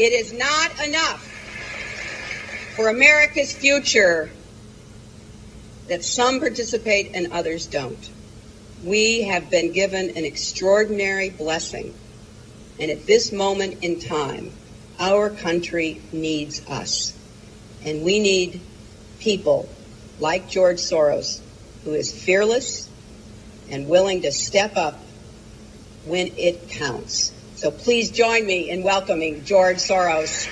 It is not enough for America's future that some participate and others don't. We have been given an extraordinary blessing, and at this moment in time, our country needs us. And we need people like George Soros, who is fearless and willing to step up when it counts. So please join me in welcoming George Soros.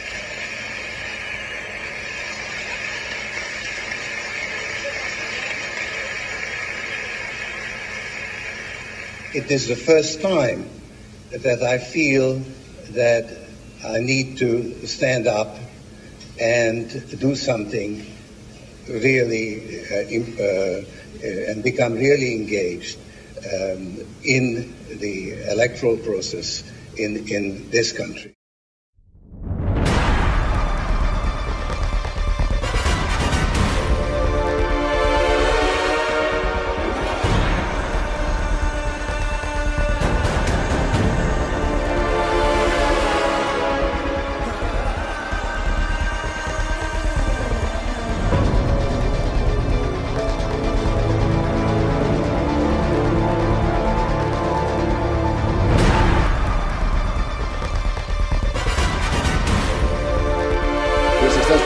It is the first time that I feel that I need to stand up and do something really and become really engaged in the electoral process in this country.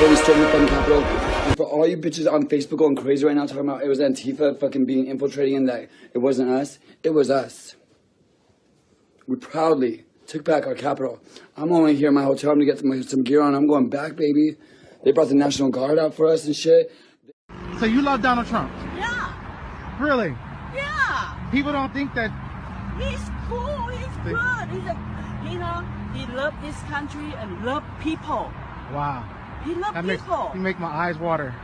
We stormed the fucking Capitol. And for all you bitches on Facebook going crazy right now talking about it was Antifa fucking being infiltrating and that it wasn't us, it was us. We proudly took back our Capitol. I'm only here in my hotel room to get some gear on. I'm going back, baby. They brought the National Guard out for us and shit. So you love Donald Trump? Yeah. Really? Yeah. People don't think that... He's cool. He's good. He loves this country and loves people. Wow. He loves people. You make my eyes water.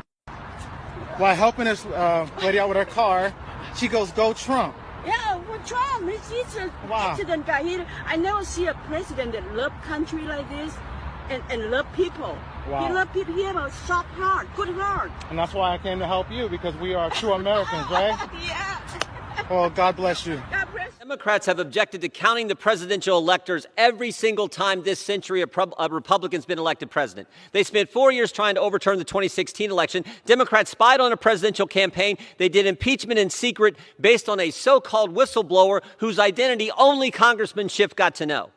While helping this lady out with her car, she goes, "Go Trump." Yeah, well, Trump. He's an excellent guy. I never see a president that loves country like this and love people. Wow. He loves people. He has a soft heart, good heart. And that's why I came to help you, because we are true Americans, right? Yeah. Well, God bless you. God bless. Democrats have objected to counting the presidential electors every single time this century a Republican's been elected president. They spent 4 years trying to overturn the 2016 election. Democrats spied on a presidential campaign. They did impeachment in secret based on a so-called whistleblower whose identity only Congressman Schiff got to know.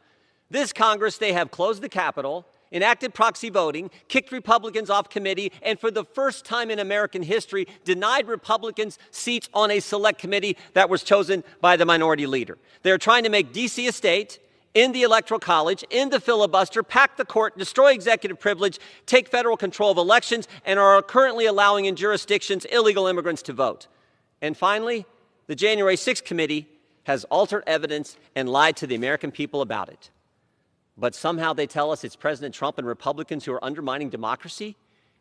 This Congress, they have closed the Capitol, enacted proxy voting, kicked Republicans off committee, and for the first time in American history, denied Republicans seats on a select committee that was chosen by the minority leader. They're trying to make D.C. a state, end the Electoral College, end the filibuster, pack the court, destroy executive privilege, take federal control of elections, and are currently allowing in jurisdictions illegal immigrants to vote. And finally, the January 6th committee has altered evidence and lied to the American people about it. But somehow they tell us it's President Trump and Republicans who are undermining democracy?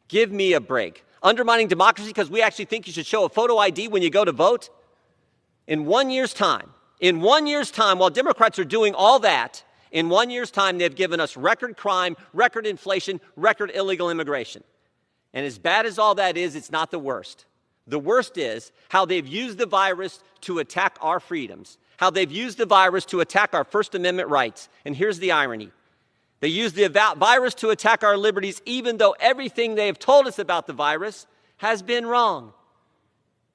Give me a break. Undermining democracy because we actually think you should show a photo ID when you go to vote? In 1 year's time, while Democrats are doing all that, in 1 year's time, they've given us record crime, record inflation, record illegal immigration. And as bad as all that is, it's not the worst. The worst is how they've used the virus to attack our freedoms, how they've used the virus to attack our First Amendment rights. And here's the irony. They used the virus to attack our liberties, even though everything they have told us about the virus has been wrong.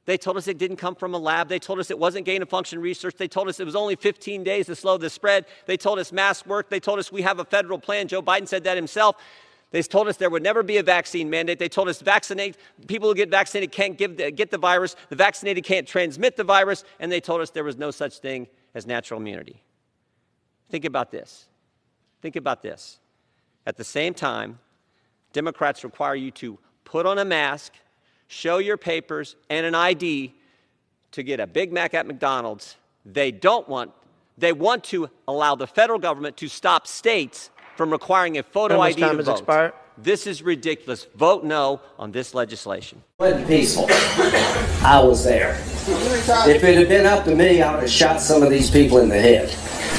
They told us it didn't come from a lab. They told us it wasn't gain-of-function research. They told us it was only 15 days to slow the spread. They told us masks work. They told us we have a federal plan. Joe Biden said that himself. They told us there would never be a vaccine mandate. They told us people who get vaccinated can't get the virus. The vaccinated can't transmit the virus. And they told us there was no such thing as natural immunity. Think about this. Think about this. At the same time, Democrats require you to put on a mask, show your papers and an ID to get a Big Mac at McDonald's. They want to allow the federal government to stop states from requiring a photo ID to vote. Expired. This is ridiculous. Vote no on this legislation. Peaceful. I was there. If it had been up to me, I would have shot some of these people in the head.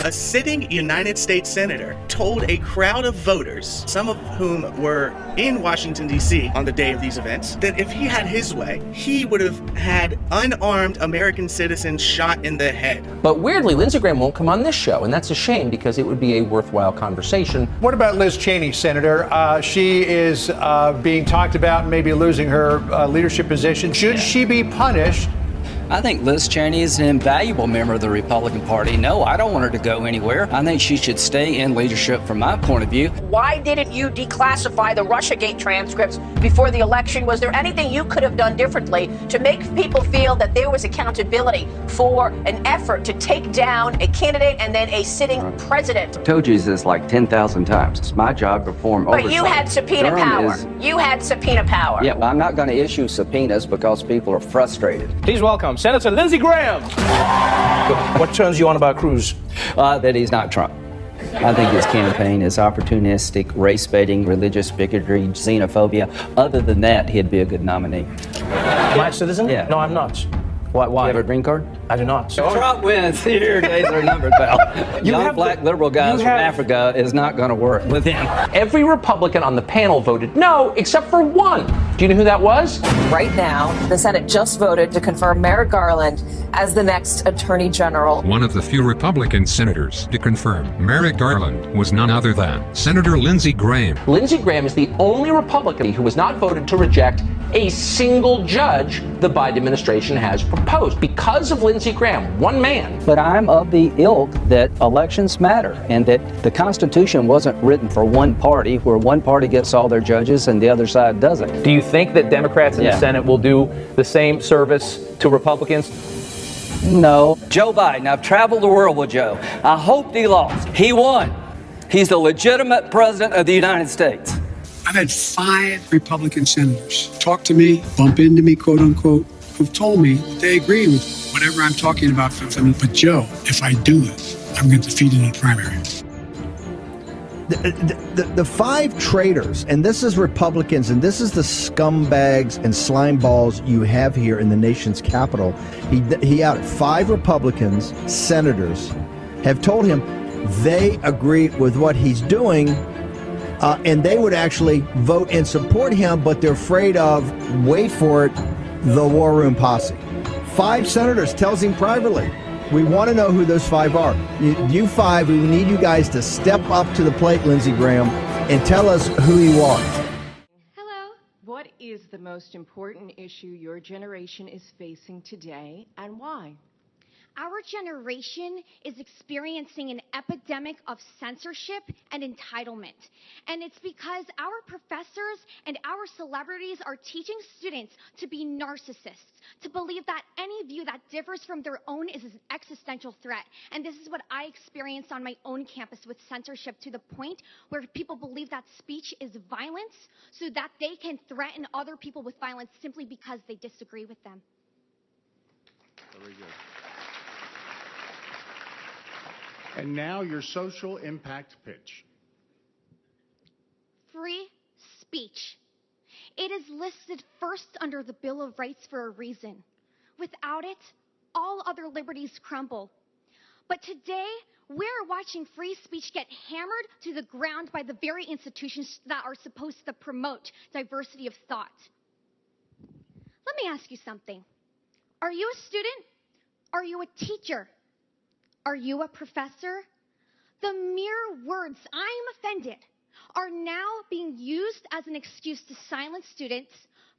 A sitting United States senator told a crowd of voters, some of whom were in Washington, D.C. on the day of these events, that if he had his way, he would have had unarmed American citizens shot in the head. But weirdly, Lindsey Graham won't come on this show, and that's a shame because it would be a worthwhile conversation. What about Liz Cheney, Senator? She is being talked about maybe losing her leadership position. Should she be punished? I think Liz Cheney is an invaluable member of the Republican Party. No, I don't want her to go anywhere. I think she should stay in leadership from my point of view. Why didn't you declassify the Russiagate transcripts before the election? Was there anything you could have done differently to make people feel that there was accountability for an effort to take down a candidate and then a sitting president? I told you this like 10,000 times. It's my job to perform oversight. But you had subpoena power. You had subpoena power. Yeah, well, I'm not going to issue subpoenas because people are frustrated. Please welcome Senator Lindsey Graham. What turns you on about Cruz? That he's not Trump. I think his campaign is opportunistic, race-baiting, religious bigotry, xenophobia. Other than that, he'd be a good nominee. Am I a citizen? Yeah. No, I'm not. Why? Do you have a green card? I do not. Trump wins. Your days are numbered, pal. Young black liberal guys from Africa is not going to work with him. Every Republican on the panel voted no, except for one. Do you know who that was? Right now, the Senate just voted to confirm Merrick Garland as the next Attorney General. One of the few Republican senators to confirm Merrick Garland was none other than Senator Lindsey Graham. Lindsey Graham is the only Republican who has not voted to reject a single judge the Biden administration has proposed because of Lindsey Graham, one man. But I'm of the ilk that elections matter and that the Constitution wasn't written for one party where one party gets all their judges and the other side doesn't. Do you think that Democrats in the Senate will do the same service to Republicans? No. Joe Biden, I've traveled the world with Joe. I hoped he lost. He won. He's the legitimate president of the United States. I've had 5 Republican senators talk to me, bump into me, quote unquote, who've told me they agree with whatever I'm talking about. But Joe, if I do it, I'm going to defeat it in the primary. The 5 traitors, and this is Republicans, and this is the scumbags and slime balls you have here in the nation's capital. He outed 5 Republicans, senators, have told him they agree with what he's doing, and they would actually vote and support him, but they're afraid of, wait for it, the War Room Posse. 5 senators tells him privately, we want to know who those 5 are. You 5, we need you guys to step up to the plate, Lindsey Graham, and tell us who you are. Hello. What is the most important issue your generation is facing today, and why? Our generation is experiencing an epidemic of censorship and entitlement. And it's because our professors and our celebrities are teaching students to be narcissists, to believe that any view that differs from their own is an existential threat. And this is what I experienced on my own campus with censorship, to the point where people believe that speech is violence so that they can threaten other people with violence simply because they disagree with them. Very good. And now your social impact pitch. Free speech. It is listed first under the Bill of Rights for a reason. Without it, all other liberties crumble. But today, we're watching free speech get hammered to the ground by the very institutions that are supposed to promote diversity of thought. Let me ask you something. Are you a student? Are you a teacher? Are you a professor? The mere words, "I'm offended," are now being used as an excuse to silence students,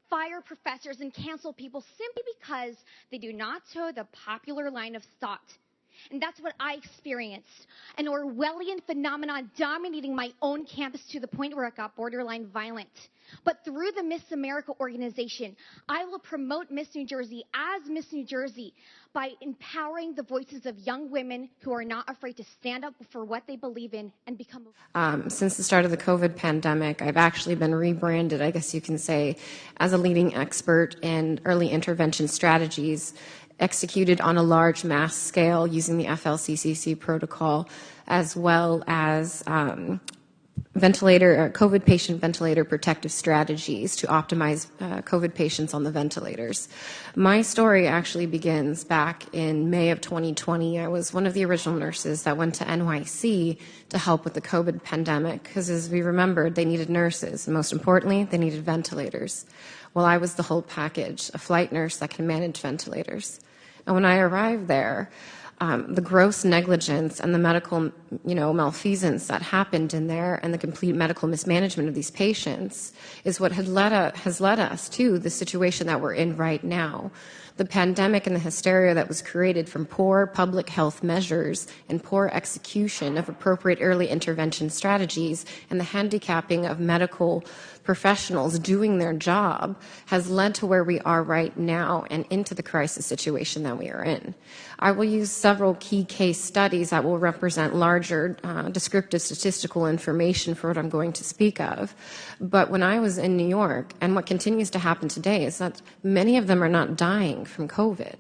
fire professors, and cancel people simply because they do not toe the popular line of thought. And that's what I experienced, an Orwellian phenomenon dominating my own campus to the point where it got borderline violent. But through the Miss America organization, I will promote Miss New Jersey as Miss New Jersey by empowering the voices of young women who are not afraid to stand up for what they believe in and become. Since the start of the COVID pandemic, I've actually been rebranded, I guess you can say, as a leading expert in early intervention strategies executed on a large mass scale using the FLCCC protocol, as well as COVID patient ventilator protective strategies to optimize COVID patients on the ventilators. My story actually begins back in May of 2020. I was one of the original nurses that went to NYC to help with the COVID pandemic because, as we remembered, they needed nurses, and most importantly, they needed ventilators. Well, I was the whole package, a flight nurse that can manage ventilators. And when I arrived there, the gross negligence and the medical, malfeasance that happened in there and the complete medical mismanagement of these patients is what has led us to the situation that we're in right now. The pandemic and the hysteria that was created from poor public health measures and poor execution of appropriate early intervention strategies and the handicapping of medical professionals doing their job has led to where we are right now and into the crisis situation that we are in. I will use several key case studies that will represent larger descriptive statistical information for what I'm going to speak of. But when I was in New York, and what continues to happen today, is that many of them are not dying from COVID.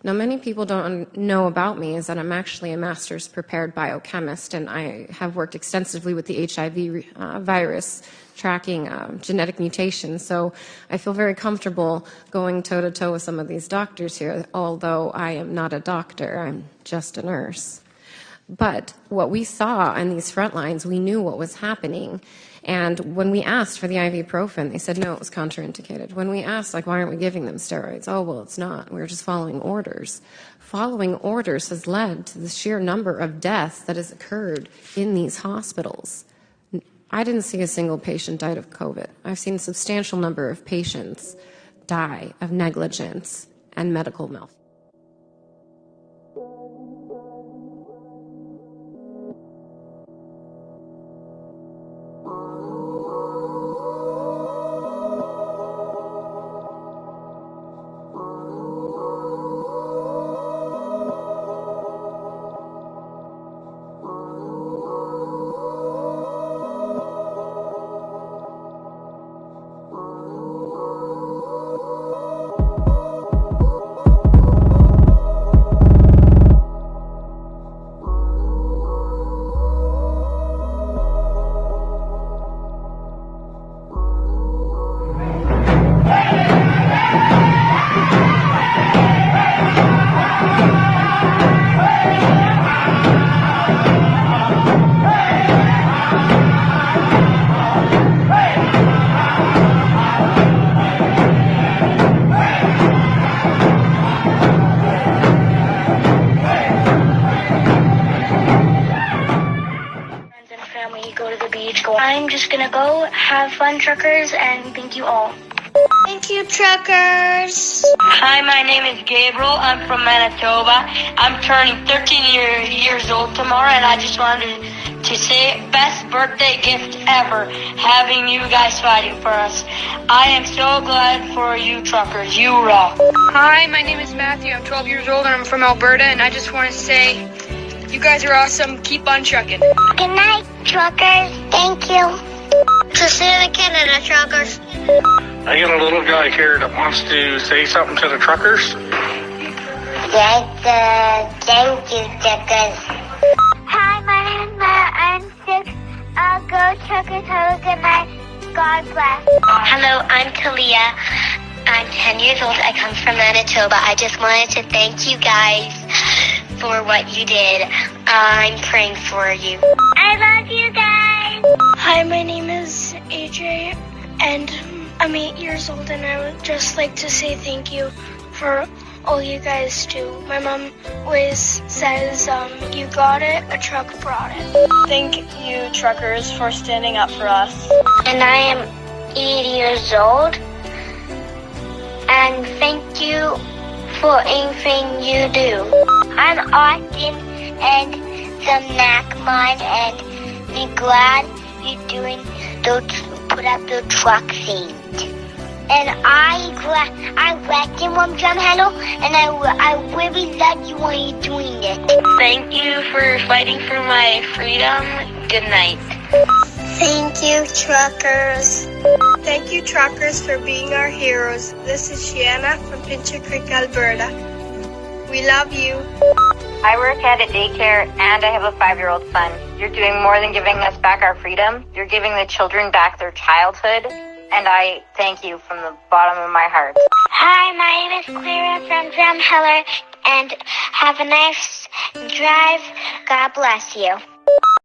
Now, many people don't know about me is that I'm actually a master's prepared biochemist, and I have worked extensively with the HIV virus, tracking genetic mutations. So I feel very comfortable going toe-to-toe with some of these doctors here, although I am not a doctor, I'm just a nurse. But what we saw on these front lines, we knew what was happening. And when we asked for the ibuprofen, they said, no, it was contraindicated. When we asked, why aren't we giving them steroids? Oh, well, it's not. We were just following orders. Following orders has led to the sheer number of deaths that has occurred in these hospitals. I didn't see a single patient died of COVID. I've seen a substantial number of patients die of negligence and medical malfeasance. I'm just gonna go have fun, truckers, and thank you all. Thank you, truckers. Hi, my name is Gabriel. I'm from Manitoba. I'm turning 13 years old tomorrow, and I just wanted to say best birthday gift ever, having you guys fighting for us. I am so glad for you, truckers. You rock. Hi, my name is Matthew. I'm 12 years old, and I'm from Alberta, and I just want to say you guys are awesome. Keep on trucking. Good night, truckers. Thank you. To Santa Canada, truckers. I got a little guy here that wants to say something to the truckers. Thank you, truckers. Hi, my name is Matt. I'm 6. Go truckers. Have a good night. God bless. Hello, I'm Talia. I'm 10 years old. I come from Manitoba. I just wanted to thank you guys for what you did. I'm praying for you. I love you guys. Hi, my name is AJ, and I'm 8 years old, and I would just like to say thank you for all you guys do. My mom always says, you got it, a truck brought it. Thank you, truckers, for standing up for us. And I am 8 years old, and thank you for anything you do. I'm Austin, and the Macmon, and be glad you're doing those, put up the truck seat. And I like you, Mom Drum Handle, and I really love you when you're doing it. Thank you for fighting for my freedom. Good night. Thank you, truckers. Thank you, truckers, for being our heroes. This is Shiana from Pincher Creek, Alberta. We love you. I work at a daycare and I have a 5-year-old son. You're doing more than giving us back our freedom. You're giving the children back their childhood. And I thank you from the bottom of my heart. Hi, my name is Clara from Drumheller, and have a nice drive. God bless you.